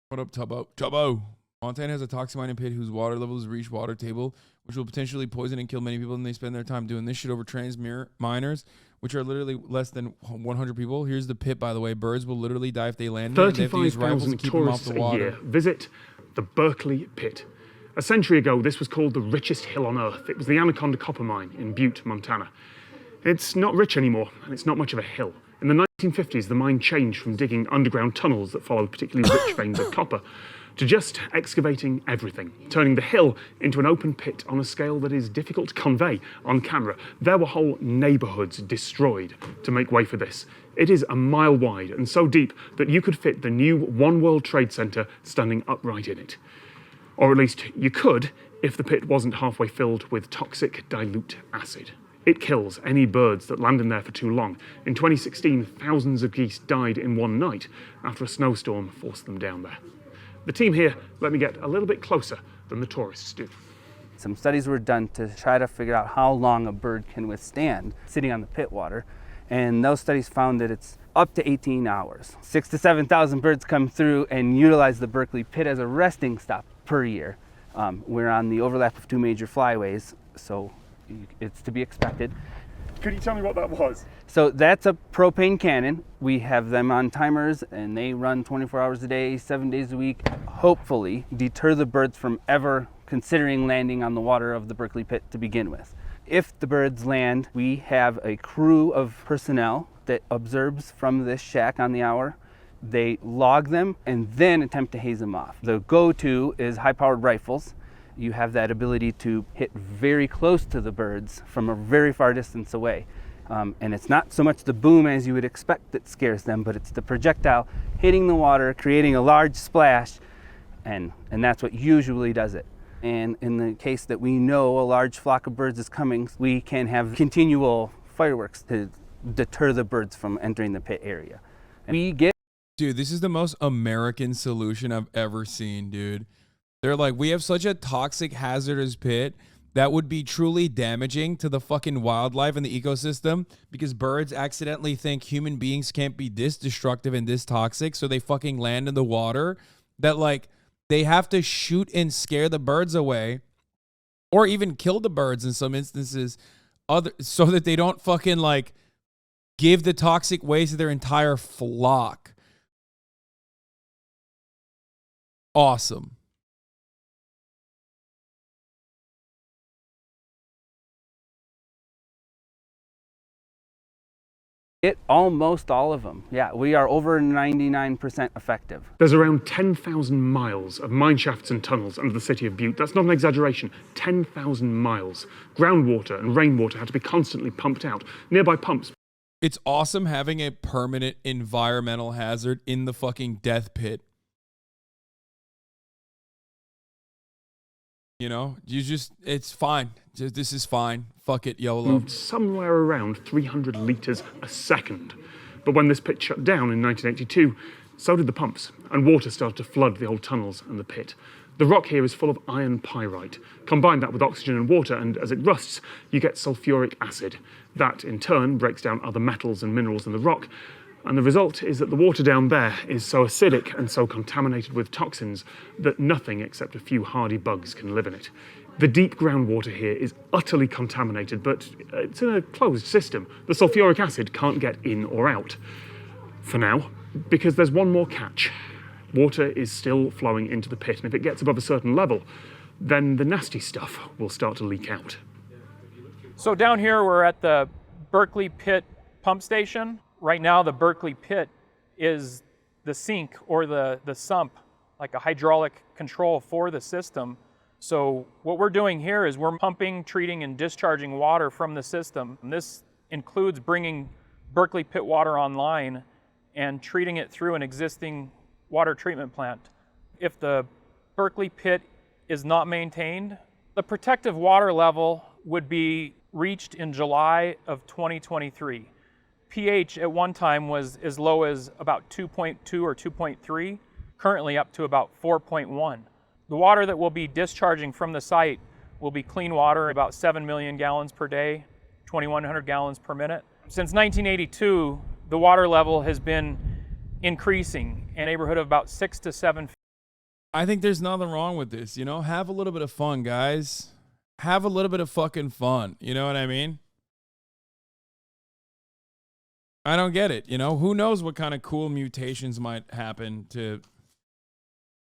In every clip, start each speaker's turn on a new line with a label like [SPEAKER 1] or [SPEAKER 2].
[SPEAKER 1] What up, Tubbo? Tubbo! Montana has a toxic mining pit whose water levels reach water table, which will potentially poison and kill many people, and they spend their time doing this shit over miners, which are literally less than 100 people. Here's the pit, by the way. Birds will literally die if they land in it. They have to use rifles to keep them off the water.
[SPEAKER 2] 35,000 tourists a year visit the Berkeley Pit. A century ago, this was called the richest hill on Earth. It was the Anaconda Copper Mine in Butte, Montana. It's not rich anymore, and it's not much of a hill. In the 1950s, the mine changed from digging underground tunnels that followed particularly rich veins of copper to just excavating everything, turning the hill into an open pit on a scale that is difficult to convey on camera. There were whole neighborhoods destroyed to make way for this. It is a mile wide and so deep that you could fit the new One World Trade Center standing upright in it. Or at least you could if the pit wasn't halfway filled with toxic dilute acid. It kills any birds that land in there for too long. In 2016, thousands of geese died in one night after a snowstorm forced them down there. The team here let me get a little bit closer than the tourists do.
[SPEAKER 3] Some studies were done to try to figure out how long a bird can withstand sitting on the pit water. And those studies found that it's up to 18 hours. 6,000 to 7,000 birds come through and utilize the Berkeley Pit as a resting stop per year. We're on the overlap of two major flyways, so it's to be expected.
[SPEAKER 2] Could you tell me what that was?
[SPEAKER 3] So that's a propane cannon. We have them on timers and they run 24 hours a day, 7 days a week, hopefully deter the birds from ever considering landing on the water of the Berkeley Pit to begin with. If the birds land, we have a crew of personnel that observes from this shack on the hour. They log them and then attempt to haze them off. The go-to is high-powered rifles. You have that ability to hit very close to the birds from a very far distance away. And it's not so much the boom as you would expect that scares them, but it's the projectile hitting the water, creating a large splash, and that's what usually does it. And in the case that we know a large flock of birds is coming, we can have continual fireworks to deter the birds from entering the pit area.
[SPEAKER 1] Dude, this is the most American solution I've ever seen, dude. They're like, we have such a toxic, hazardous pit that would be truly damaging to the fucking wildlife and the ecosystem because birds accidentally think human beings can't be this destructive and this toxic, so they fucking land in the water, that like they have to shoot and scare the birds away or even kill the birds in some instances so that they don't fucking like give the toxic waste to their entire flock. Awesome.
[SPEAKER 3] Almost all of them. Yeah, we are over 99% effective.
[SPEAKER 2] There's around 10,000 miles of mine shafts and tunnels under the city of Butte. That's not an exaggeration. 10,000 miles. Groundwater and rainwater had to be constantly pumped out. Nearby pumps.
[SPEAKER 1] It's awesome having a permanent environmental hazard in the fucking death pit. You know, it's fine. This is fine. Fuck it, YOLO.
[SPEAKER 2] Moved somewhere around 300 litres a second. But when this pit shut down in 1982, so did the pumps, and water started to flood the old tunnels and the pit. The rock here is full of iron pyrite. Combine that with oxygen and water, and as it rusts, you get sulfuric acid. That, in turn, breaks down other metals and minerals in the rock, and the result is that the water down there is so acidic and so contaminated with toxins that nothing except a few hardy bugs can live in it. The deep groundwater here is utterly contaminated, but it's in a closed system. The sulfuric acid can't get in or out. For now, because there's one more catch. Water is still flowing into the pit, and if it gets above a certain level, then the nasty stuff will start to leak out.
[SPEAKER 4] So down here, we're at the Berkeley Pit pump station. Right now, the Berkeley Pit is the sink or the sump, like a hydraulic control for the system. So what we're doing here is we're pumping, treating, and discharging water from the system. And this includes bringing Berkeley Pit water online and treating it through an existing water treatment plant. If the Berkeley Pit is not maintained, the protective water level would be reached in July of 2023. pH at one time was as low as about 2.2 or 2.3, currently up to about 4.1. The water that we'll be discharging from the site will be clean water, about 7 million gallons per day, 2,100 gallons per minute. Since 1982, the water level has been increasing in a neighborhood of about 6 to 7 feet.
[SPEAKER 1] I think there's nothing wrong with this, you know? Have a little bit of fun, guys. Have a little bit of fucking fun. You know what I mean? I don't get it, you know? Who knows what kind of cool mutations might happen to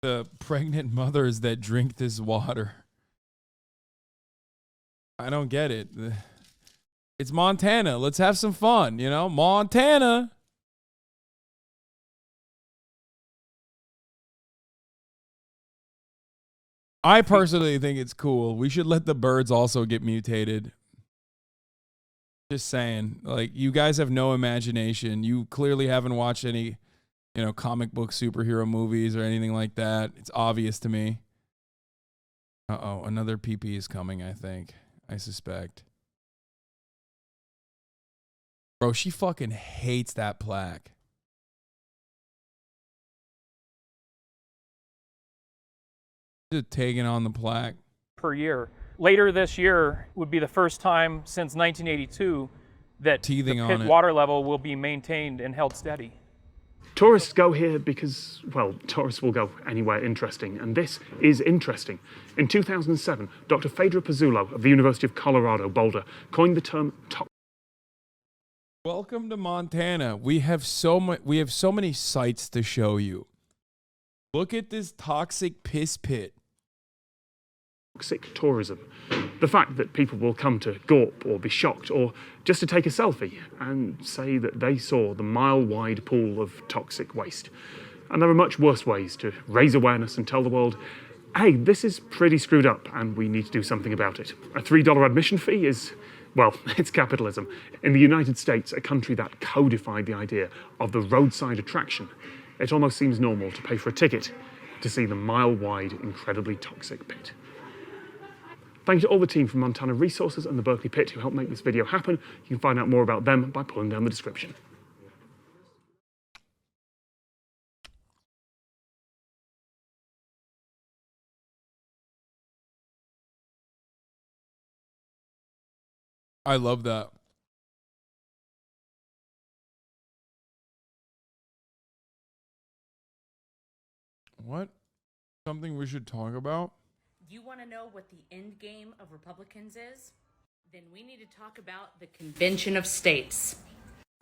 [SPEAKER 1] the pregnant mothers that drink this water. I don't get it. It's Montana. Let's have some fun, you know? Montana. I personally think it's cool. We should let the birds also get mutated. Just saying. Like, you guys have no imagination. You clearly haven't watched any, you know, comic book superhero movies or anything like that. It's obvious to me. Uh-oh, another PP is coming, I think. I suspect. Bro, she fucking hates that plaque. Just taking on the plaque.
[SPEAKER 4] Per year. Later this year would be the first time since 1982 that the pit water level will be maintained and held steady.
[SPEAKER 2] Tourists go here because, well, tourists will go anywhere interesting, and this is interesting. In 2007, Dr. Phaedra Pizzulo of the University of Colorado, Boulder, coined the term
[SPEAKER 1] Welcome to Montana. We have so many sights to show you. Look at this toxic piss pit.
[SPEAKER 2] Toxic tourism. The fact that people will come to gawp or be shocked or just to take a selfie and say that they saw the mile-wide pool of toxic waste. And there are much worse ways to raise awareness and tell the world, hey, this is pretty screwed up and we need to do something about it. A $3 admission fee is, well, it's capitalism. In the United States, a country that codified the idea of the roadside attraction, it almost seems normal to pay for a ticket to see the mile-wide, incredibly toxic pit. Thank you to all the team from Montana Resources and the Berkeley Pit who helped make this video happen. You can find out more about them by pulling down the description.
[SPEAKER 1] I love that. What? Something we should talk about?
[SPEAKER 5] You want to know what the end game of Republicans is? Then we need to talk about the Convention of States.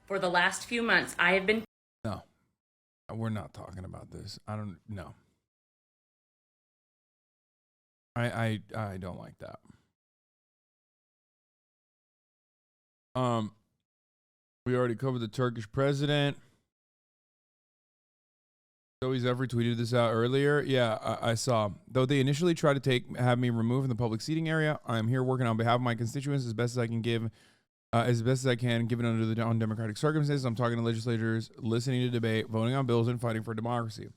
[SPEAKER 5] For the last few months, I have been...
[SPEAKER 1] No, we're not talking about this. I don't know. I don't like that. We already covered the Turkish president. Zoe's ever tweeted this out earlier. Yeah, I saw. Though they initially tried to have me removed from the public seating area, I'm here working on behalf of my constituents as best as I can given under the undemocratic circumstances. I'm talking to legislators, listening to debate, voting on bills, and fighting for democracy.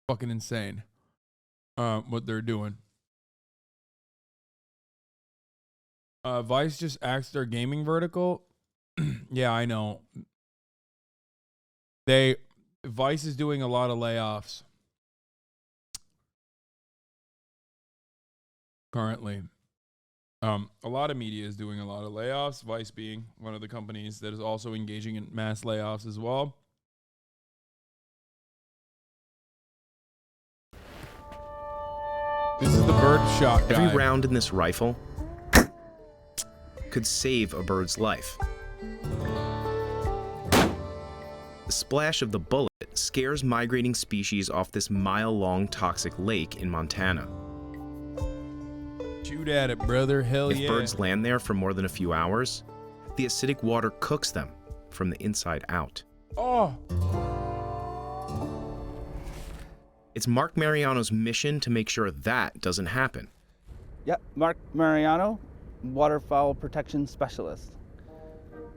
[SPEAKER 1] Fucking insane. What they're doing. Vice just axed their gaming vertical. Yeah, I know. Vice is doing a lot of layoffs currently. A lot of media is doing a lot of layoffs, Vice being one of the companies that is also engaging in mass layoffs as well. This is the bird shot guy.
[SPEAKER 6] Every round in this rifle could save a bird's life. The splash of the bullet scares migrating species off this mile-long toxic lake in Montana.
[SPEAKER 1] Shoot at it, brother. Hell yeah.
[SPEAKER 6] If birds land there for more than a few hours, the acidic water cooks them from the inside out.
[SPEAKER 1] Oh.
[SPEAKER 6] It's Mark Mariano's mission to make sure that doesn't happen.
[SPEAKER 3] Yep, Mark Mariano, Waterfowl Protection Specialist.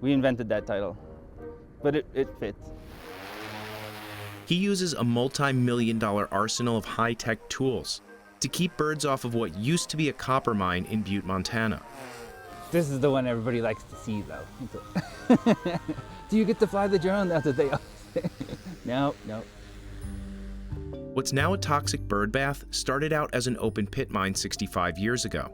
[SPEAKER 3] We invented that title, but it fits.
[SPEAKER 6] He uses a multi-million-dollar arsenal of high-tech tools to keep birds off of what used to be a copper mine in Butte, Montana.
[SPEAKER 3] This is the one everybody likes to see, though. Do you get to fly the drone? That's what they always say. No.
[SPEAKER 6] What's now a toxic bird bath started out as an open pit mine 65 years ago.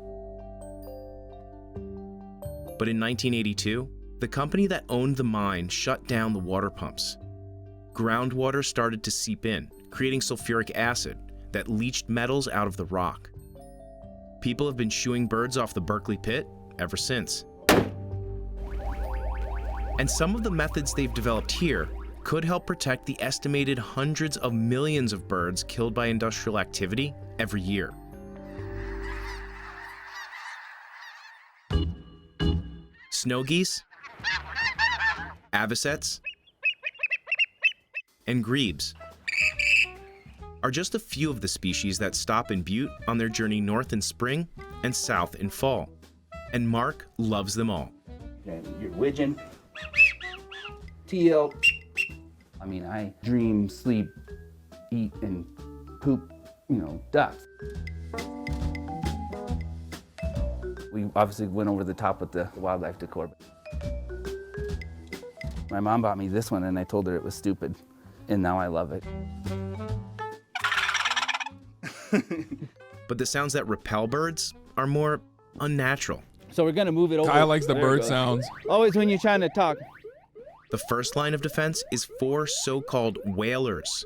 [SPEAKER 6] But in 1982, the company that owned the mine shut down the water pumps. Groundwater started to seep in, creating sulfuric acid that leached metals out of the rock. People have been shooing birds off the Berkeley Pit ever since. And some of the methods they've developed here could help protect the estimated hundreds of millions of birds killed by industrial activity every year. Snow geese, avocets, and grebes are just a few of the species that stop in Butte on their journey north in spring and south in fall. And Mark loves them all.
[SPEAKER 3] And your widgeon, teal. I mean, I dream, sleep, eat, and poop, ducks. We obviously went over the top with the wildlife decor. My mom bought me this one and I told her it was stupid, and now I love it.
[SPEAKER 6] But the sounds that repel birds are more unnatural.
[SPEAKER 3] So we're gonna move it over.
[SPEAKER 1] Kyle likes the
[SPEAKER 3] There we
[SPEAKER 1] bird
[SPEAKER 3] go.
[SPEAKER 1] sounds.
[SPEAKER 3] Always when you're trying to talk.
[SPEAKER 6] The first line of defense is 4 so-called wailers.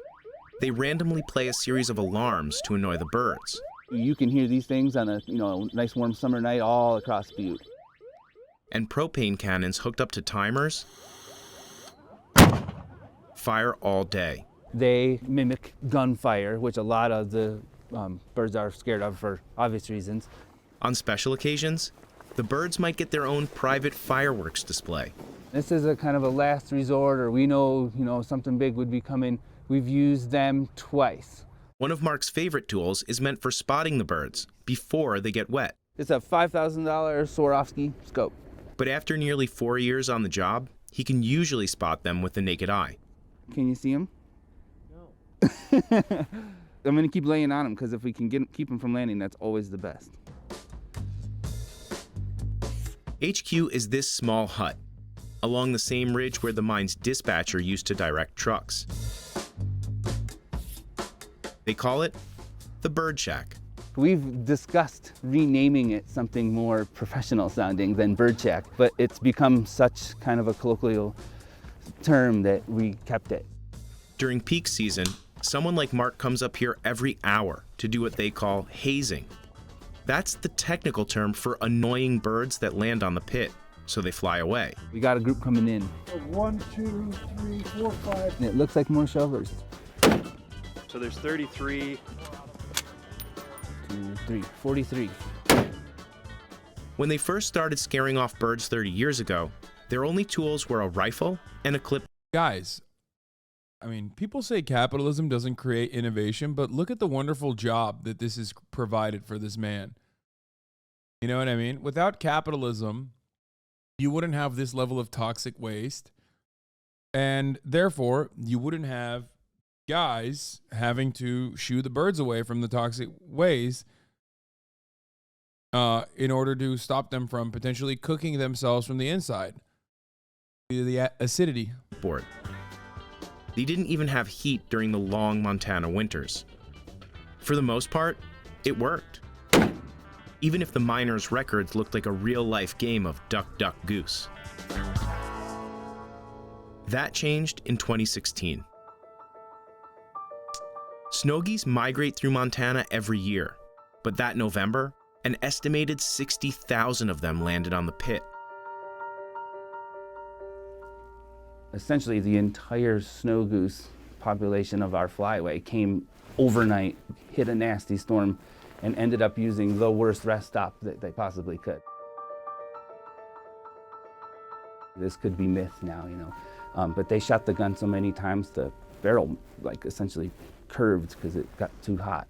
[SPEAKER 6] They randomly play a series of alarms to annoy the birds.
[SPEAKER 3] You can hear these things on a nice warm summer night all across Butte.
[SPEAKER 6] And propane cannons hooked up to timers fire all day.
[SPEAKER 3] They mimic gunfire, which a lot of the birds are scared of for obvious reasons.
[SPEAKER 6] On special occasions, the birds might get their own private fireworks display.
[SPEAKER 3] This is a kind of a last resort, or we know, something big would be coming. We've used them twice.
[SPEAKER 6] One of Mark's favorite tools is meant for spotting the birds before they get wet.
[SPEAKER 3] It's a $5,000 Swarovski scope.
[SPEAKER 6] But after nearly 4 years on the job, he can usually spot them with the naked eye.
[SPEAKER 3] Can you see them? No. I'm going to keep laying on them because if we can keep them from landing, that's always the best.
[SPEAKER 6] HQ is this small hut, along the same ridge where the mine's dispatcher used to direct trucks. They call it the Bird Shack.
[SPEAKER 3] We've discussed renaming it something more professional sounding than Bird Shack, but it's become such kind of a colloquial term that we kept it.
[SPEAKER 6] During peak season, someone like Mark comes up here every hour to do what they call hazing. That's the technical term for annoying birds that land on the pit, so they fly away.
[SPEAKER 3] We got a group coming in.
[SPEAKER 7] 1, 2, 3, 4, 5.
[SPEAKER 3] And it looks like more shovers.
[SPEAKER 8] So there's 33.
[SPEAKER 3] 2, 3, 43.
[SPEAKER 6] When they first started scaring off birds 30 years ago, their only tools were a rifle and a clip.
[SPEAKER 1] Guys, I mean, people say capitalism doesn't create innovation, but look at the wonderful job that this has provided for this man. You know what I mean? Without capitalism, you wouldn't have this level of toxic waste, and therefore you wouldn't have guys having to shoo the birds away from the toxic waste in order to stop them from potentially cooking themselves from the inside due to the acidity.
[SPEAKER 6] Board. They didn't even have heat during the long Montana winters. For the most part, it worked. Even if the miners' records looked like a real-life game of duck, duck, goose. That changed in 2016. Snow geese migrate through Montana every year, but that November, an estimated 60,000 of them landed on the pit.
[SPEAKER 3] Essentially, the entire snow goose population of our flyway came overnight, hit a nasty storm, and ended up using the worst rest stop that they possibly could. This could be myth now, but they shot the gun so many times the barrel essentially curved because it got too hot.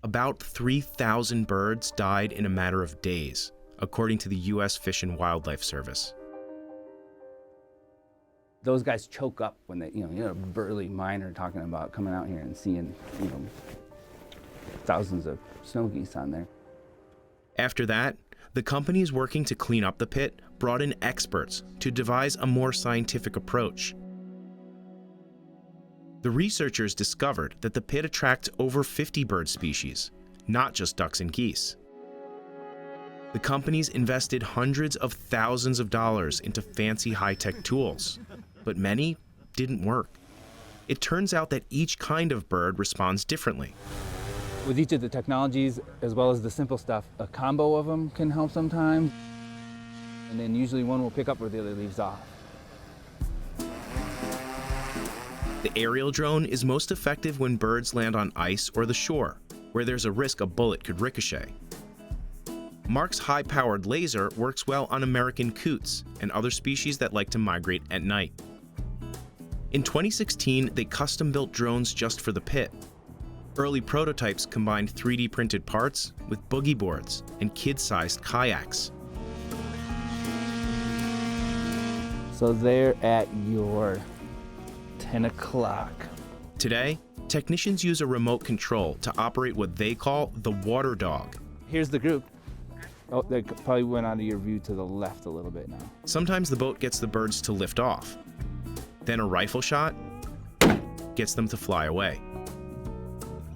[SPEAKER 6] About 3,000 birds died in a matter of days, according to the U.S. Fish and Wildlife Service.
[SPEAKER 3] Those guys choke up when they, a burly miner talking about coming out here and seeing, thousands of snow geese on there.
[SPEAKER 6] After that, the companies working to clean up the pit brought in experts to devise a more scientific approach. The researchers discovered that the pit attracts over 50 bird species, not just ducks and geese. The companies invested hundreds of thousands of dollars into fancy high-tech tools, but many didn't work. it turns out that each kind of bird responds differently.
[SPEAKER 3] With each of the technologies, as well as the simple stuff, a combo of them can help sometimes. And then usually one will pick up where the other leaves off.
[SPEAKER 6] The aerial drone is most effective when birds land on ice or the shore, where there's a risk a bullet could ricochet. Mark's high-powered laser works well on American coots and other species that like to migrate at night. In 2016, they custom-built drones just for the pit. Early prototypes combined 3D printed parts with boogie boards and kid-sized kayaks.
[SPEAKER 3] So they're at your 10 o'clock.
[SPEAKER 6] Today, technicians use a remote control to operate what they call the water dog.
[SPEAKER 3] Here's the group. Oh, they probably went out of your view to the left a little bit now.
[SPEAKER 6] Sometimes the boat gets the birds to lift off. Then a rifle shot gets them to fly away.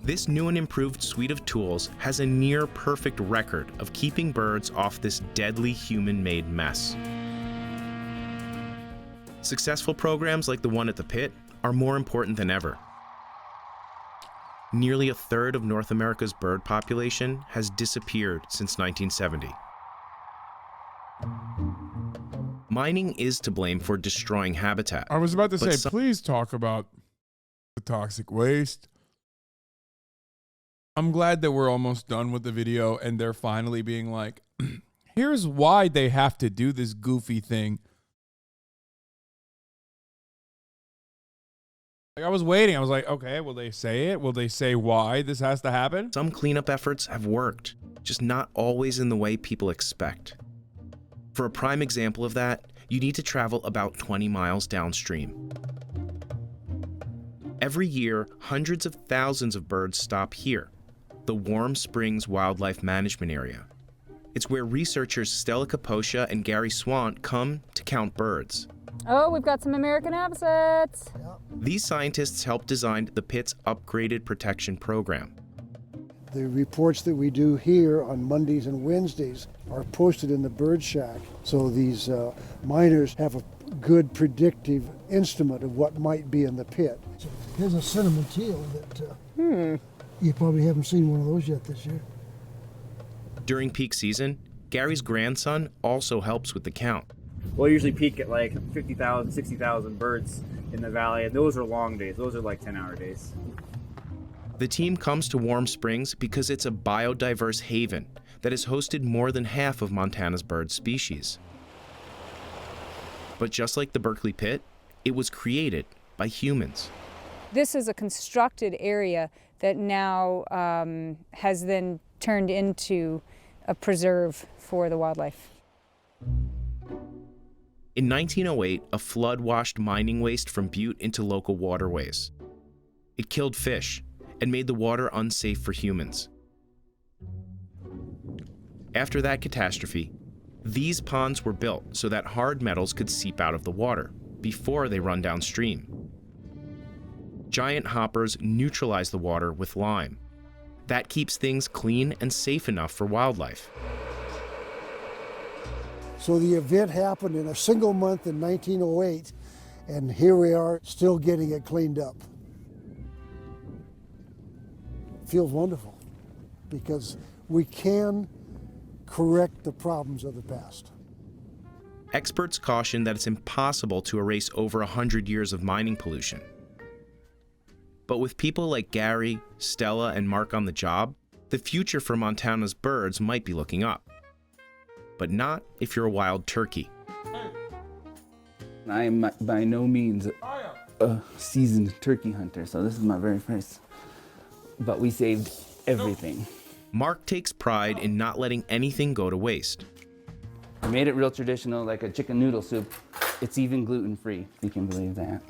[SPEAKER 6] This new and improved suite of tools has a near-perfect record of keeping birds off this deadly human-made mess. Successful programs like the one at the pit are more important than ever. Nearly a third of North America's bird population has disappeared since 1970. Mining is to blame for destroying habitat.
[SPEAKER 1] I was about to
[SPEAKER 6] but
[SPEAKER 1] say, please talk about the toxic waste. I'm glad that we're almost done with the video and they're finally being like, here's why they have to do this goofy thing. Like, I was waiting. I was like, okay, will they say it? Will they say why this has to happen?
[SPEAKER 6] Some cleanup efforts have worked, just not always in the way people expect. For a prime example of that, you need to travel about 20 miles downstream. Every year, hundreds of thousands of birds stop here, the Warm Springs Wildlife Management Area. It's where researchers Stella Kaposha and Gary Swant come to count birds.
[SPEAKER 9] Oh, we've got some American habitats.
[SPEAKER 6] These scientists helped design the pit's upgraded protection program.
[SPEAKER 7] The reports that we do here on Mondays and Wednesdays are posted in the bird shack, so these miners have a good predictive instrument of what might be in the pit. So here's a cinnamon teal that you probably haven't seen one of those yet this year.
[SPEAKER 6] During peak season, Gary's grandson also helps with the count.
[SPEAKER 10] We'll usually peak at like 50,000, 60,000 birds in the valley, and those are long days. Those are like 10-hour days.
[SPEAKER 6] The team comes to Warm Springs because it's a biodiverse haven that has hosted more than half of Montana's bird species. But just like the Berkeley Pit, it was created by humans.
[SPEAKER 9] This is a constructed area that now has then turned into a preserve for the wildlife.
[SPEAKER 6] In 1908, a flood washed mining waste from Butte into local waterways. It killed fish and made the water unsafe for humans. After that catastrophe, these ponds were built so that hard metals could seep out of the water before they run downstream. Giant hoppers neutralize the water with lime. That keeps things clean and safe enough for wildlife.
[SPEAKER 7] So the event happened in a single month in 1908, and here we are still getting it cleaned up. Feels wonderful because we can correct the problems of the past.
[SPEAKER 6] Experts caution that it's impossible to erase over 100 years of mining pollution. But with people like Gary, Stella, and Mark on the job, the future for Montana's birds might be looking up. But not if you're a wild turkey.
[SPEAKER 3] I am by no means a seasoned turkey hunter, so this is my very first. But we saved everything.
[SPEAKER 6] Mark takes pride in not letting anything go to waste.
[SPEAKER 3] We made it real traditional, like a chicken noodle soup. It's even gluten-free, if you can believe that.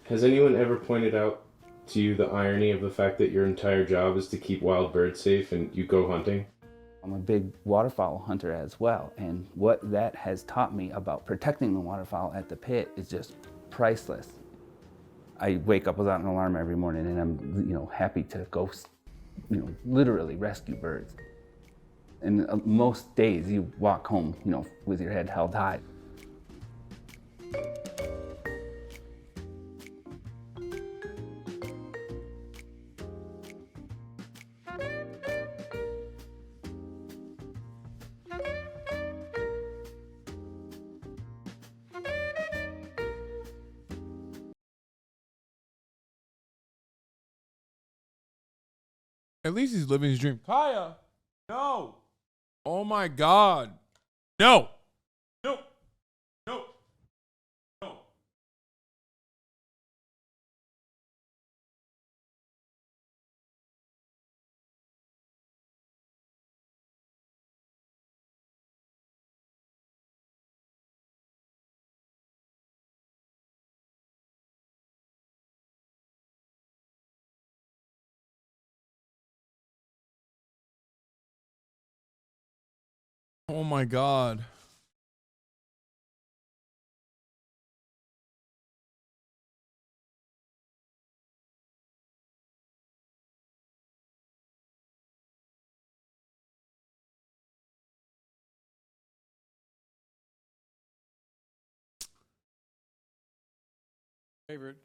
[SPEAKER 11] Has anyone ever pointed out to you the irony of the fact that your entire job is to keep wild birds safe and you go hunting?
[SPEAKER 3] I'm a big waterfowl hunter as well, and what that has taught me about protecting the waterfowl at the pit is just priceless. I wake up without an alarm every morning, and I'm, happy to go, literally rescue birds. And most days you walk home, with your head held high.
[SPEAKER 1] At least he's living his dream. Kaya, no. Oh my God. No. No. No. No. Oh my God. Favorite.